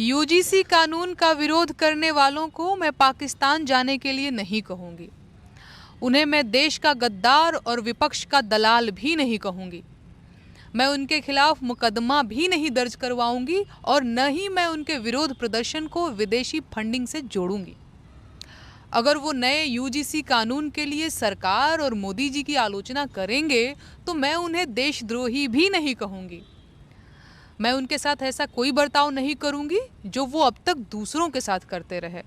UGC कानून का विरोध करने वालों को मैं पाकिस्तान जाने के लिए नहीं कहूँगी। उन्हें मैं देश का गद्दार और विपक्ष का दलाल भी नहीं कहूँगी। मैं उनके खिलाफ मुकदमा भी नहीं दर्ज करवाऊंगी और न ही मैं उनके विरोध प्रदर्शन को विदेशी फंडिंग से जोड़ूंगी। अगर वो नए यूजीसी कानून के लिए सरकार और मोदी जी की आलोचना करेंगे तो मैं उन्हें देशद्रोही भी नहीं कहूँगी। मैं उनके साथ ऐसा कोई बर्ताव नहीं करूँगी जो वो अब तक दूसरों के साथ करते रहे।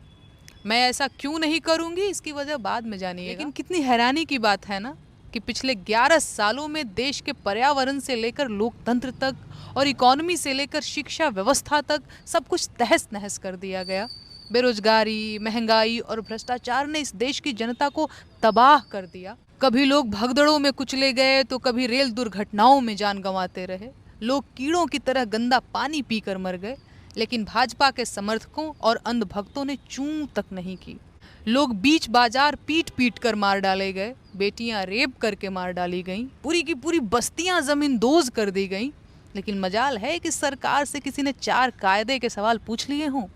मैं ऐसा क्यों नहीं करूँगी इसकी वजह बाद में जानिएगा। लेकिन कितनी हैरानी की बात है ना कि पिछले 11 सालों में देश के पर्यावरण से लेकर लोकतंत्र तक और इकोनॉमी से लेकर शिक्षा व्यवस्था तक सब कुछ तहस नहस कर दिया गया। बेरोजगारी, महंगाई और भ्रष्टाचार ने इस देश की जनता को तबाह कर दिया। कभी लोग भगदड़ों में कुचले गए तो कभी रेल दुर्घटनाओं में जान गंवाते रहे। लोग कीड़ों की तरह गंदा पानी पीकर मर गए, लेकिन भाजपा के समर्थकों और अंधभक्तों ने चूं तक नहीं की। लोग बीच बाजार पीट पीट कर मार डाले गए, बेटियां रेप करके मार डाली गईं, पूरी की पूरी बस्तियां जमींदोज कर दी गईं। लेकिन मजाल है कि सरकार से किसी ने 4 कायदे के सवाल पूछ लिए हों।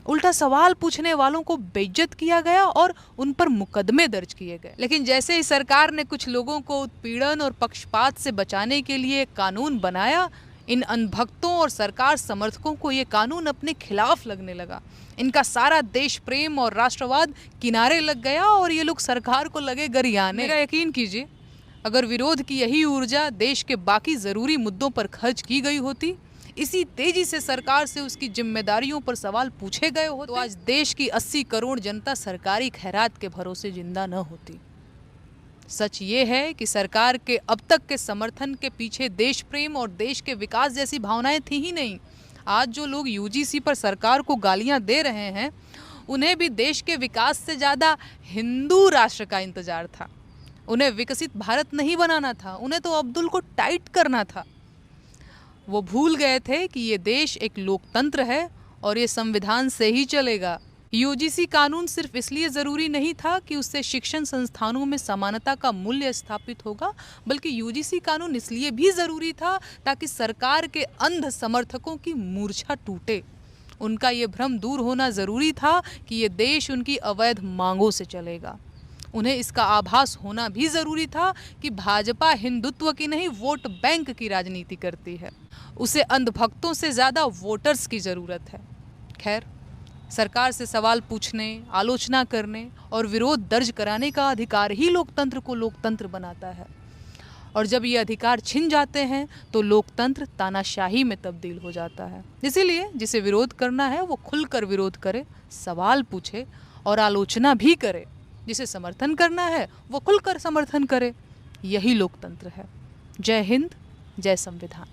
उल्टा सवाल पूछने वालों को बेइज्जत किया गया और उन पर मुकदमे दर्ज किए गए। लेकिन जैसे ही सरकार ने कुछ लोगों को उत्पीड़न और पक्षपात से बचाने के लिए कानून बनाया, इन अनभक्तों और सरकार समर्थकों को ये कानून अपने खिलाफ लगने लगा। इनका सारा देश प्रेम और राष्ट्रवाद किनारे लग गया और ये लोग सरकार को लगे गरियाने। मेरा यकीन कीजिए, अगर विरोध की यही ऊर्जा देश के बाकी ज़रूरी मुद्दों पर खर्च की गई होती, इसी तेजी से सरकार से उसकी जिम्मेदारियों पर सवाल पूछे गए होते, तो आज देश की 80 करोड़ जनता सरकारी खैरात के भरोसे जिंदा न होती। सच ये है कि सरकार के अब तक के समर्थन के पीछे देश प्रेम और देश के विकास जैसी भावनाएं थी ही नहीं। आज जो लोग यूजीसी पर सरकार को गालियां दे रहे हैं, उन्हें भी देश के विकास से ज़्यादा हिंदू राष्ट्र का इंतजार था। उन्हें विकसित भारत नहीं बनाना था, उन्हें तो अब्दुल को टाइट करना था। वो भूल गए थे कि ये देश एक लोकतंत्र है और ये संविधान से ही चलेगा। यूजीसी कानून सिर्फ इसलिए ज़रूरी नहीं था कि उससे शिक्षण संस्थानों में समानता का मूल्य स्थापित होगा, बल्कि यूजीसी कानून इसलिए भी ज़रूरी था ताकि सरकार के अंध समर्थकों की मूर्छा टूटे। उनका ये भ्रम दूर होना ज़रूरी था कि ये देश उनकी अवैध मांगों से चलेगा। उन्हें इसका आभास होना भी ज़रूरी था कि भाजपा हिंदुत्व की नहीं, वोट बैंक की राजनीति करती है। उसे अंधभक्तों से ज़्यादा वोटर्स की ज़रूरत है। खैर, सरकार से सवाल पूछने, आलोचना करने और विरोध दर्ज कराने का अधिकार ही लोकतंत्र को लोकतंत्र बनाता है। और जब ये अधिकार छिन जाते हैं तो लोकतंत्र तानाशाही में तब्दील हो जाता है। इसीलिए जिसे विरोध करना है वो खुलकर विरोध करे, सवाल पूछे और आलोचना भी करे। जिसे समर्थन करना है वो खुलकर समर्थन करे। यही लोकतंत्र है। जय हिंद, जय संविधान।